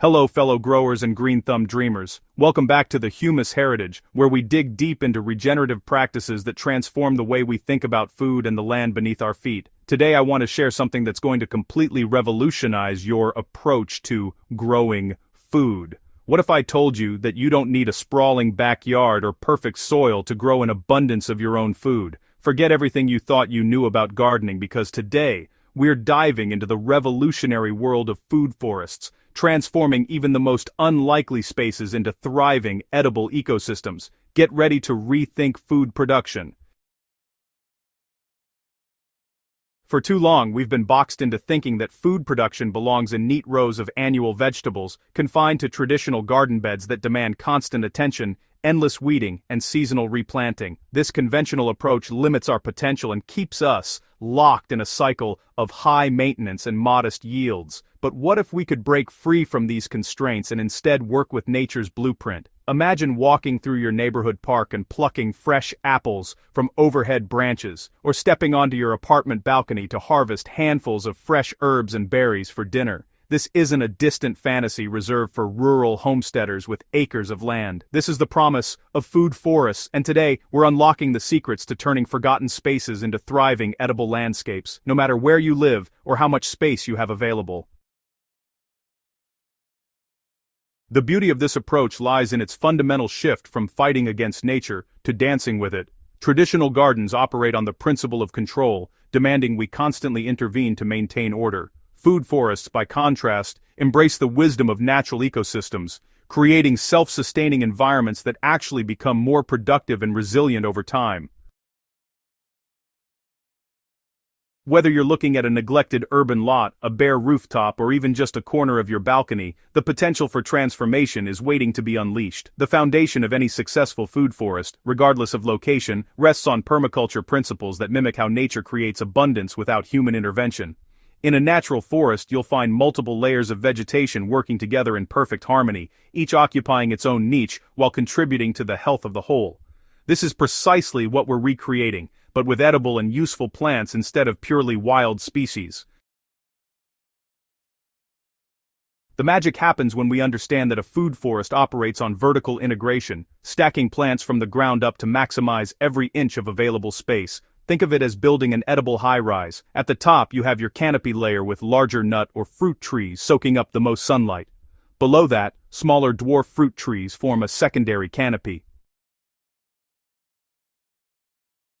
Hello fellow growers and green-thumb dreamers, welcome back to the Humus Heritage, where we dig deep into regenerative practices that transform the way we think about food and the land beneath our feet. Today I want to share something that's going to completely revolutionize your approach to growing food. What if I told you that you don't need a sprawling backyard or perfect soil to grow an abundance of your own food? Forget everything you thought you knew about gardening, because today, we're diving into the revolutionary world of food forests, transforming even the most unlikely spaces into thriving, edible ecosystems. Get ready to rethink food production. For too long, we've been boxed into thinking that food production belongs in neat rows of annual vegetables, confined to traditional garden beds that demand constant attention, endless weeding, and seasonal replanting. This conventional approach limits our potential and keeps us locked in a cycle of high maintenance and modest yields. But what if we could break free from these constraints and instead work with nature's blueprint? Imagine walking through your neighborhood park and plucking fresh apples from overhead branches, or stepping onto your apartment balcony to harvest handfuls of fresh herbs and berries for dinner. This isn't a distant fantasy reserved for rural homesteaders with acres of land. This is the promise of food forests, and today we're unlocking the secrets to turning forgotten spaces into thriving, edible landscapes, no matter where you live or how much space you have available. The beauty of this approach lies in its fundamental shift from fighting against nature to dancing with it. Traditional gardens operate on the principle of control, demanding we constantly intervene to maintain order. Food forests, by contrast, embrace the wisdom of natural ecosystems, creating self-sustaining environments that actually become more productive and resilient over time. Whether you're looking at a neglected urban lot, a bare rooftop, or even just a corner of your balcony, the potential for transformation is waiting to be unleashed. The foundation of any successful food forest, regardless of location, rests on permaculture principles that mimic how nature creates abundance without human intervention. In a natural forest, you'll find multiple layers of vegetation working together in perfect harmony, each occupying its own niche while contributing to the health of the whole. This is precisely what we're recreating, but with edible and useful plants instead of purely wild species. The magic happens when we understand that a food forest operates on vertical integration, stacking plants from the ground up to maximize every inch of available space. Think of it as building an edible high-rise. At the top, you have your canopy layer with larger nut or fruit trees soaking up the most sunlight. Below that, smaller dwarf fruit trees form a secondary canopy.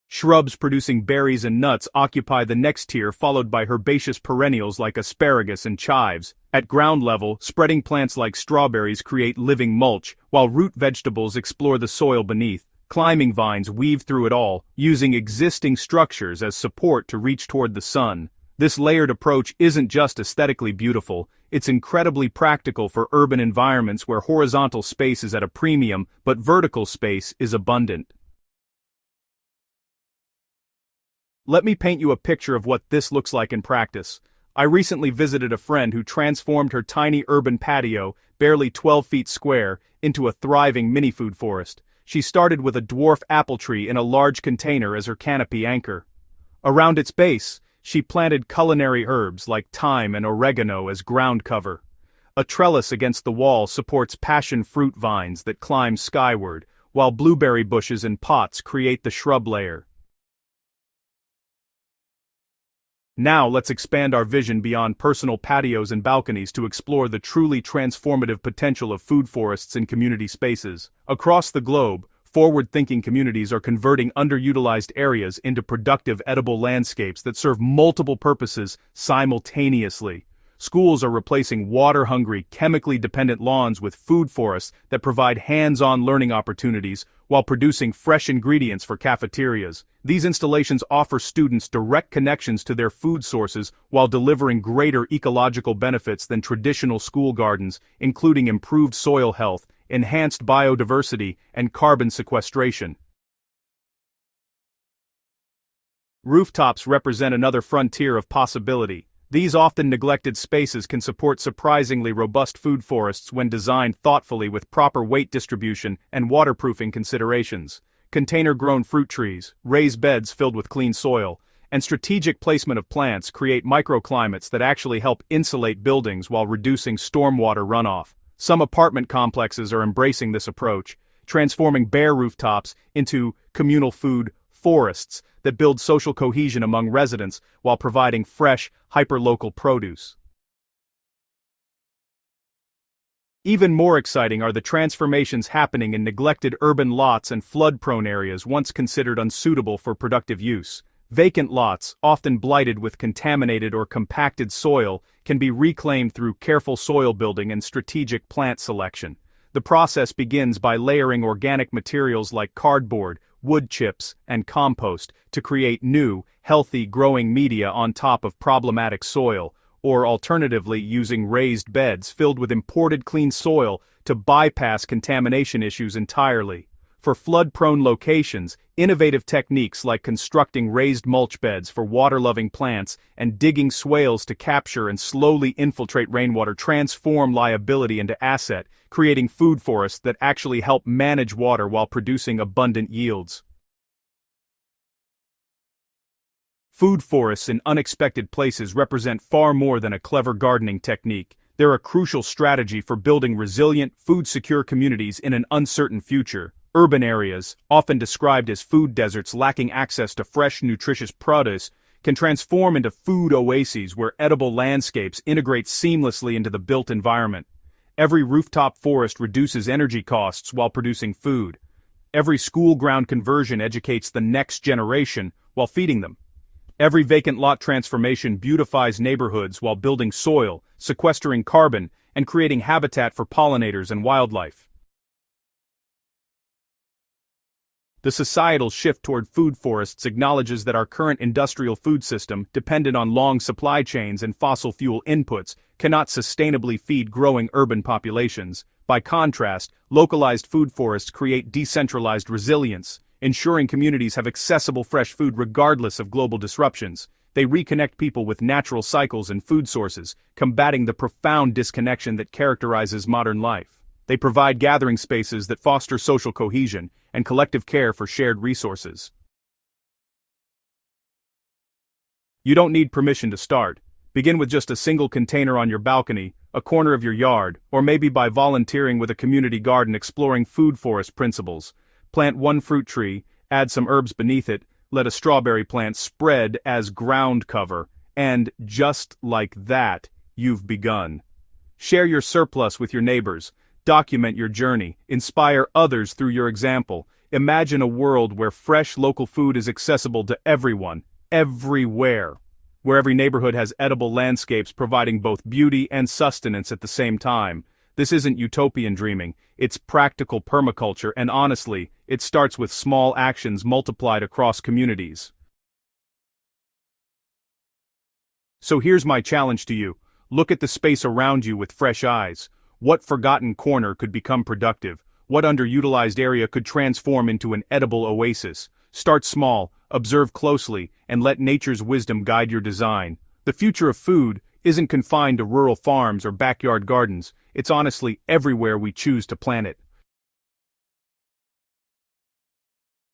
Shrubs producing berries and nuts occupy the next tier, followed by herbaceous perennials like asparagus and chives. At ground level, spreading plants like strawberries create living mulch, while root vegetables explore the soil beneath. Climbing vines weave through it all, using existing structures as support to reach toward the sun. This layered approach isn't just aesthetically beautiful, it's incredibly practical for urban environments where horizontal space is at a premium, but vertical space is abundant. Let me paint you a picture of what this looks like in practice. I recently visited a friend who transformed her tiny urban patio, barely 12 feet square, into a thriving mini-food forest. She started with a dwarf apple tree in a large container as her canopy anchor. Around its base, she planted culinary herbs like thyme and oregano as ground cover. A trellis against the wall supports passion fruit vines that climb skyward, while blueberry bushes in pots create the shrub layer. Now let's expand our vision beyond personal patios and balconies to explore the truly transformative potential of food forests in community spaces. Across the globe, forward-thinking communities are converting underutilized areas into productive edible landscapes that serve multiple purposes simultaneously. Schools are replacing water-hungry, chemically dependent lawns with food forests that provide hands-on learning opportunities while producing fresh ingredients for cafeterias. These installations offer students direct connections to their food sources while delivering greater ecological benefits than traditional school gardens, including improved soil health, enhanced biodiversity, and carbon sequestration. Rooftops represent another frontier of possibility. These often neglected spaces can support surprisingly robust food forests when designed thoughtfully with proper weight distribution and waterproofing considerations. Container-grown fruit trees, raised beds filled with clean soil, and strategic placement of plants create microclimates that actually help insulate buildings while reducing stormwater runoff. Some apartment complexes are embracing this approach, transforming bare rooftops into communal food forests that build social cohesion among residents while providing fresh, hyperlocal produce. Even more exciting are the transformations happening in neglected urban lots and flood-prone areas once considered unsuitable for productive use. Vacant lots, often blighted with contaminated or compacted soil, can be reclaimed through careful soil building and strategic plant selection. The process begins by layering organic materials like cardboard, wood chips, and compost to create new, healthy growing media on top of problematic soil, or alternatively using raised beds filled with imported clean soil to bypass contamination issues entirely. For flood-prone locations, innovative techniques like constructing raised mulch beds for water-loving plants and digging swales to capture and slowly infiltrate rainwater transform liability into asset, creating food forests that actually help manage water while producing abundant yields. Food forests in unexpected places represent far more than a clever gardening technique. They're a crucial strategy for building resilient, food-secure communities in an uncertain future. Urban areas, often described as food deserts lacking access to fresh, nutritious produce, can transform into food oases where edible landscapes integrate seamlessly into the built environment. Every rooftop forest reduces energy costs while producing food. Every school ground conversion educates the next generation while feeding them. Every vacant lot transformation beautifies neighborhoods while building soil, sequestering carbon, and creating habitat for pollinators and wildlife. The societal shift toward food forests acknowledges that our current industrial food system, dependent on long supply chains and fossil fuel inputs, cannot sustainably feed growing urban populations. By contrast, localized food forests create decentralized resilience, ensuring communities have accessible fresh food regardless of global disruptions. They reconnect people with natural cycles and food sources, combating the profound disconnection that characterizes modern life. They provide gathering spaces that foster social cohesion and collective care for shared resources. You don't need permission to start. Begin with just a single container on your balcony, a corner of your yard, or maybe by volunteering with a community garden exploring food forest principles. Plant one fruit tree, add some herbs beneath it, let a strawberry plant spread as ground cover, and just like that, you've begun. Share your surplus with your neighbors, document your journey, inspire others through your example. Imagine a world where fresh local food is accessible to everyone, everywhere. Where every neighborhood has edible landscapes providing both beauty and sustenance at the same time. This isn't utopian dreaming, it's practical permaculture, and honestly, it starts with small actions multiplied across communities. So here's my challenge to you. Look at the space around you with fresh eyes. What forgotten corner could become productive? What underutilized area could transform into an edible oasis? Start small, observe closely, and let nature's wisdom guide your design. The future of food isn't confined to rural farms or backyard gardens. It's honestly everywhere we choose to plant it.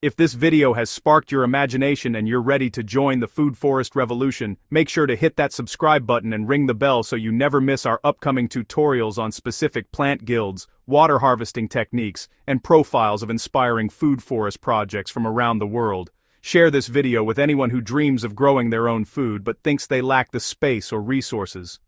If this video has sparked your imagination and you're ready to join the food forest revolution, make sure to hit that subscribe button and ring the bell so you never miss our upcoming tutorials on specific plant guilds, water harvesting techniques, and profiles of inspiring food forest projects from around the world. Share this video with anyone who dreams of growing their own food but thinks they lack the space or resources.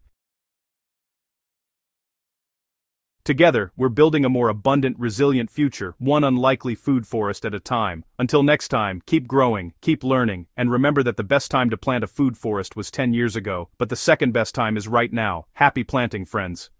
Together, we're building a more abundant, resilient future, one unlikely food forest at a time. Until next time, keep growing, keep learning, and remember that the best time to plant a food forest was 10 years ago, but the second best time is right now. Happy planting, friends.